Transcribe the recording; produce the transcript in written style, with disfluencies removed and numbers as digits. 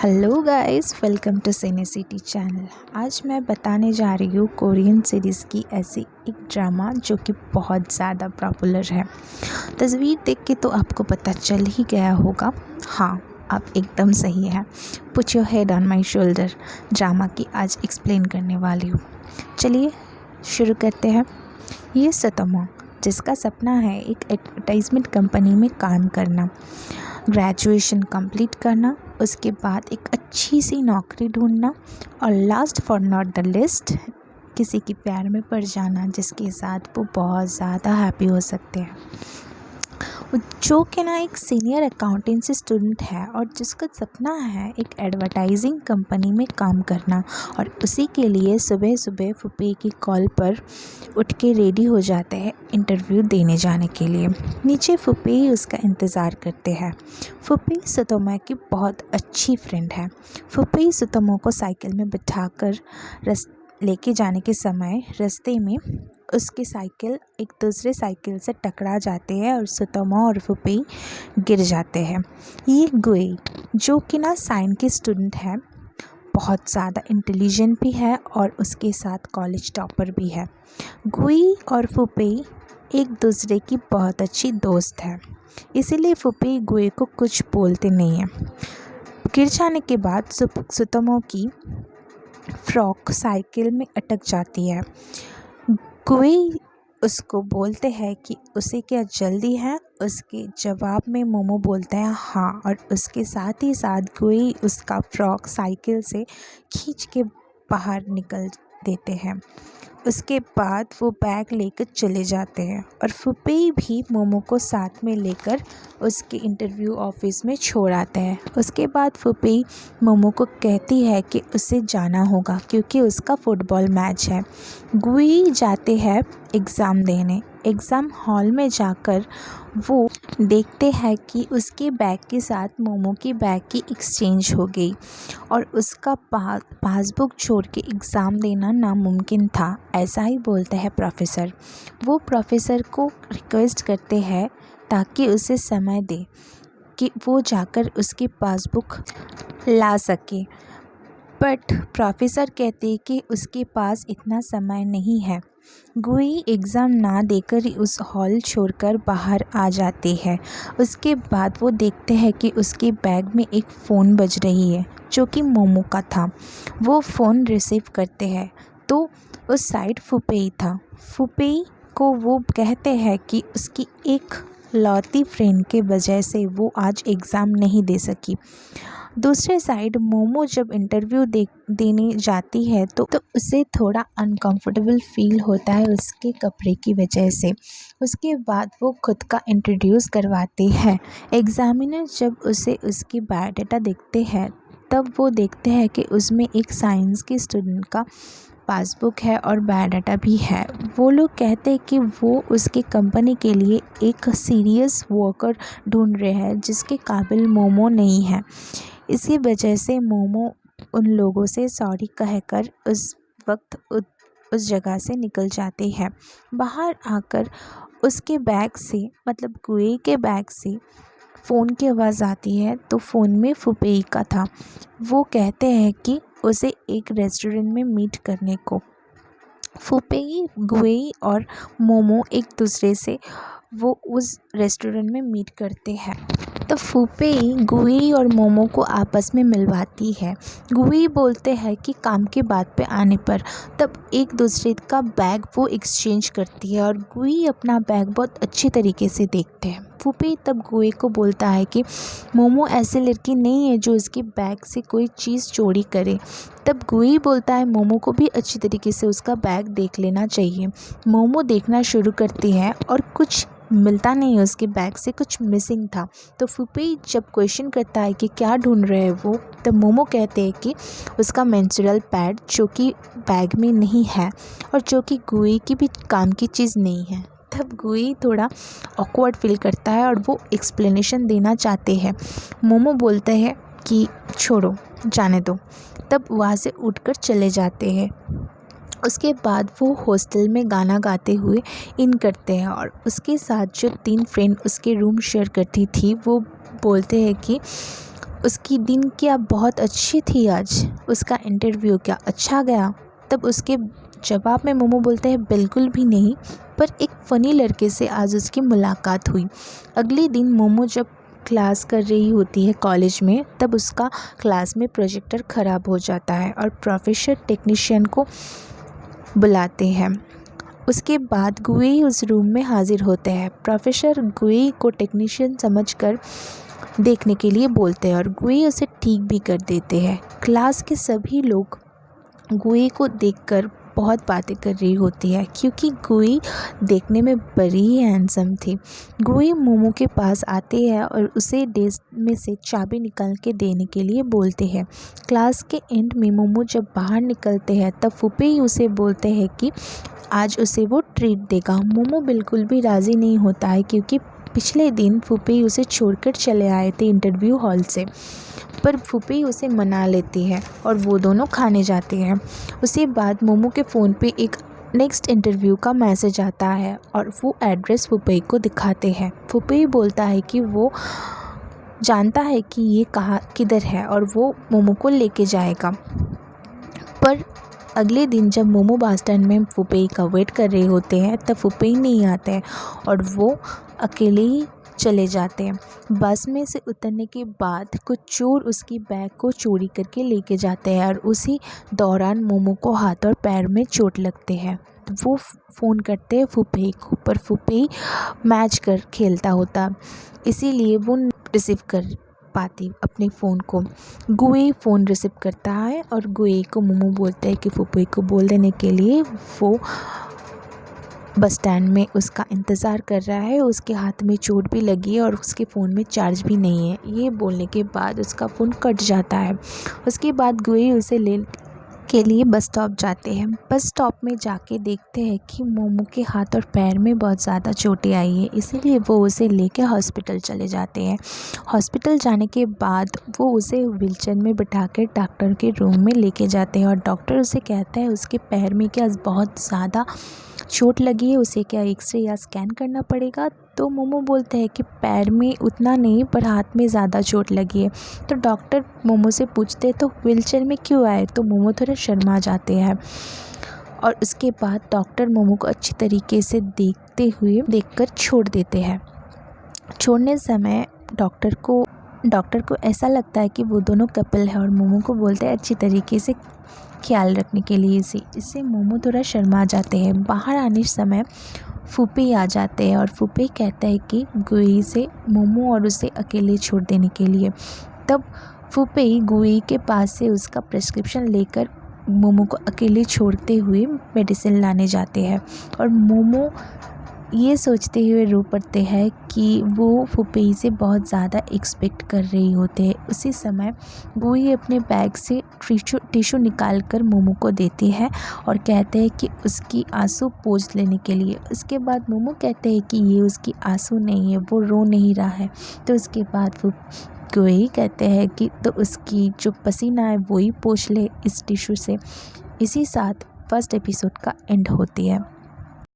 Hello guys, welcome to Cine City channel. आज मैं बताने जा रही हूँ कोरियन सीरीज़ की ऐसी एक ड्रामा जो कि बहुत ज़्यादा पॉपुलर है। तस्वीर देख के तो आपको पता चल ही गया होगा। हाँ, आप एकदम सही है। Put your head on my shoulder drama की आज एक्सप्लेन करने वाली हूँ। चलिए शुरू करते हैं। ये सतोमो, जिसका सपना है एक एडवर्टाइजमेंट कंपनी में काम करना, ग्रेजुएशन कंप्लीट करना, उसके बाद एक अच्छी सी नौकरी ढूंढना और last for not the list किसी के प्यार में पड़ जाना जिसके साथ वो बहुत ज़्यादा हैप्पी हो सकते हैं। जो कि ना एक सीनियर अकाउंटेंसी स्टूडेंट है और जिसका सपना है एक एडवर्टाइजिंग कंपनी में काम करना, और उसी के लिए सुबह सुबह फुप्पी की कॉल पर उठ के रेडी हो जाते हैं इंटरव्यू देने जाने के लिए। नीचे फुप्पी उसका इंतज़ार करते हैं। फुप्पी सुतोमो की बहुत अच्छी फ्रेंड है। फुप्पी सुतोमो को साइकिल में बिठाकर लेके जाने के समय रास्ते में उसकी साइकिल एक दूसरे साइकिल से टकरा जाते हैं और सुतोमो और फुप्पी गिर जाते हैं। ये गुई, जो कि ना साइंस की स्टूडेंट है, बहुत ज़्यादा इंटेलिजेंट भी है और उसके साथ कॉलेज टॉपर भी है। गुई और फुप्पी एक दूसरे की बहुत अच्छी दोस्त है, इसीलिए फुप्पी गुई को कुछ बोलते नहीं है। गिर जाने के बाद सुतोमो की फ्रॉक साइकिल में अटक जाती है। गुई उसको बोलते हैं कि उसे क्या जल्दी है। उसके जवाब में मोमो बोलता है हाँ, और उसके साथ ही साथ गुई उसका फ्रॉक साइकिल से खींच के बाहर निकल देते हैं। उसके बाद वो बैग लेकर चले जाते हैं और फुप्पी भी मोमो को साथ में लेकर उसके इंटरव्यू ऑफिस में छोड़ आते हैं। उसके बाद फुप्पी मोमो को कहती है कि उसे जाना होगा क्योंकि उसका फुटबॉल मैच है। गुई जाते हैं एग्ज़ाम देने। एग्ज़ाम हॉल में जाकर वो देखते हैं कि उसके बैग के साथ मोमो की बैग की एक्सचेंज हो गई और उसका पासबुक छोड़ के एग्ज़ाम देना नामुमकिन था, ऐसा ही बोलते हैं प्रोफेसर। वो प्रोफेसर को रिक्वेस्ट करते हैं ताकि उसे समय दे कि वो जाकर उसकी पासबुक ला सके, बट प्रोफेसर कहते हैं कि उसके पास इतना समय नहीं है। गुई एग्ज़ाम ना देकर ही उस हॉल छोड़कर बाहर आ जाती है। उसके बाद वो देखते हैं कि उसके बैग में एक फ़ोन बज रही है जो कि मोमो का था। वो फ़ोन रिसीव करते हैं तो उस साइड फुप्पी था। फुप्पी को वो कहते हैं कि उसकी एक लौती फ्रेंड के वजह से वो आज एग्ज़ाम नहीं दे सकी। दूसरे साइड मोमो जब इंटरव्यू देने जाती है तो उसे थोड़ा अनकंफर्टेबल फील होता है उसके कपड़े की वजह से। उसके बाद वो खुद का इंट्रोड्यूस करवाती है। एग्ज़ामिनर जब उसे उसकी बायोडाटा देखते हैं तब वो देखते हैं कि उसमें एक साइंस की स्टूडेंट का पासबुक है और बायोडाटा भी है। वो लोग कहते हैं कि वो उसके कंपनी के लिए एक सीरियस वर्कर ढूंढ रहे हैं जिसके काबिल मोमो नहीं है। इसी वजह से मोमो उन लोगों से सॉरी कहकर उस वक्त उस जगह से निकल जाते हैं। बाहर आकर उसके बैग से, मतलब गुई के बैग से फ़ोन की आवाज़ आती है तो फ़ोन में फुप्पी का था। वो कहते हैं कि उसे एक रेस्टोरेंट में मीट करने को। फुप्पी, गुई और मोमो एक दूसरे से वो उस रेस्टोरेंट में मीट करते हैं। तो फुप्पी गुई और मोमो को आपस में मिलवाती है। गुई बोलते हैं कि काम के बात पे आने पर, तब एक दूसरे का बैग वो एक्सचेंज करती है और गुई अपना बैग बहुत अच्छी तरीके से देखते हैं। फुप्पी तब गुई को बोलता है कि मोमो ऐसी लड़की नहीं है जो उसके बैग से कोई चीज़ चोरी करे। तब गुई बोलता है मोमो को भी अच्छी तरीके से उसका बैग देख लेना चाहिए। मोमो देखना शुरू करती है और कुछ मिलता नहीं है, उसके बैग से कुछ मिसिंग था। तो फुप्पी जब क्वेश्चन करता है कि क्या ढूंढ रहे हैं वो, तो मोमो कहते हैं कि उसका मेंस्ट्रुअल पैड जो कि बैग में नहीं है और जो कि गुई की भी काम की चीज़ नहीं है। तब गुई थोड़ा ऑकवर्ड फील करता है और वो एक्सप्लेनेशन देना चाहते हैं। मोमो बोलते हैं कि छोड़ो, जाने दो। तब वहाँ से उठकर चले जाते हैं। उसके बाद वो हॉस्टल में गाना गाते हुए इन करते हैं और उसके साथ जो 3 फ्रेंड उसके रूम शेयर करती थी वो बोलते हैं कि उसकी दिन क्या बहुत अच्छी थी आज, उसका इंटरव्यू क्या अच्छा गया। तब उसके जवाब में मोमो बोलते हैं बिल्कुल भी नहीं, पर एक फ़नी लड़के से आज उसकी मुलाकात हुई। अगले दिन मोमो जब क्लास कर रही होती है कॉलेज में, तब उसका क्लास में प्रोजेक्टर ख़राब हो जाता है और प्रोफेसर टेक्नीशियन को बुलाते हैं। उसके बाद गुई उस रूम में हाजिर होते हैं। प्रोफेसर गुई को टेक्नीशियन समझकर देखने के लिए बोलते हैं और गुई उसे ठीक भी कर देते हैं। क्लास के सभी लोग गुई को देखकर बहुत बातें कर रही होती है, क्योंकि गुई देखने में बड़ी ही हैंडसम थी। गुई मोमो के पास आते हैं और उसे डेस्क में से चाबी निकाल के देने के लिए बोलते हैं। क्लास के एंड में मोमो जब बाहर निकलते हैं, तब फुपेई उसे बोलते हैं कि आज उसे वो ट्रीट देगा। मोमो बिल्कुल भी राज़ी नहीं होता है, क्योंकि पिछले दिन फुपेई उसे छोड़कर चले आए थे इंटरव्यू हॉल से, पर फुपेई उसे मना लेती है और वो दोनों खाने जाते हैं। उसके बाद मोमो के फ़ोन पे एक नेक्स्ट इंटरव्यू का मैसेज आता है और वो एड्रेस फुपेई को दिखाते हैं। फुपेई बोलता है कि वो जानता है कि ये कहाँ किधर है और वो मोमो को लेके जाएगा। पर अगले दिन जब मोमो बस स्टैंड में फुपेई का वेट कर रहे होते हैं, तब फुपेई नहीं आते हैं और वो अकेले ही चले जाते हैं। बस में से उतरने के बाद कुछ चोर उसकी बैग को चोरी करके लेके जाते हैं और उसी दौरान मोमो को हाथ और पैर में चोट लगते हैं। वो फ़ोन करते हैं फुपेई को, पर फुपेई मैच कर खेलता होता, इसीलिए वो रिसीव कर पाती अपने फ़ोन को। गुई फ़ोन रिसीव करता है और गुई को मोमो बोलता है कि फुपेई को बोल देने के लिए वो बस स्टैंड में उसका इंतज़ार कर रहा है। उसके हाथ में चोट भी लगी है और उसके फ़ोन में चार्ज भी नहीं है। ये बोलने के बाद उसका फ़ोन कट जाता है। उसके बाद गुई उसे ले के लिए बस स्टॉप जाते हैं। बस स्टॉप में जाके देखते हैं कि मोमो के हाथ और पैर में बहुत ज़्यादा चोटें आई है, इसीलिए वो उसे लेके हॉस्पिटल चले जाते हैं। हॉस्पिटल जाने के बाद वो उसे व्हीलचेयर में बिठा कर डॉक्टर के रूम में लेके जाते हैं और डॉक्टर उसे कहता है उसके पैर में क्या बहुत ज़्यादा चोट लगी है, उसे क्या एक्सरे या स्कैन करना पड़ेगा। तो मोमो बोलते हैं कि पैर में उतना नहीं, पर हाथ में ज़्यादा चोट लगी है। तो डॉक्टर मोमो से पूछते तो व्हीलचेयर में क्यों आए, तो मोमो थोड़ा शर्मा जाते हैं और उसके बाद डॉक्टर मोमो को अच्छी तरीके से देखकर छोड़ देते हैं। छोड़ने समय डॉक्टर को ऐसा लगता है कि वो दोनों कपल है और मोमो को बोलते हैं अच्छी तरीके से ख्याल रखने के लिए। इससे मोमो थोड़ा शर्मा जाते हैं। बाहर आने समय फुपेई आ जाते हैं और फुपेई कहता है कि गुई से मोमो और उसे अकेले छोड़ देने के लिए। तब फुपेई गुई के पास से उसका प्रिस्क्रिप्शन लेकर मोमो को अकेले छोड़ते हुए मेडिसिन लाने जाते हैं और मोमो ये सोचते हुए रो पड़ते हैं कि वो फुपेई से बहुत ज़्यादा एक्सपेक्ट कर रही होते हैं। उसी समय गुई अपने बैग से टिश्यू निकाल कर मोमो को देती है और कहते हैं कि उसकी आंसू पोंछ लेने के लिए। उसके बाद मोमो कहते हैं कि ये उसकी आंसू नहीं है, वो रो नहीं रहा है। तो उसके बाद वो गुई कहते हैं कि तो उसकी जो पसीना है वो ही पोंछ ले इस टिश्यू से। इसी साथ फर्स्ट एपिसोड का एंड होती है।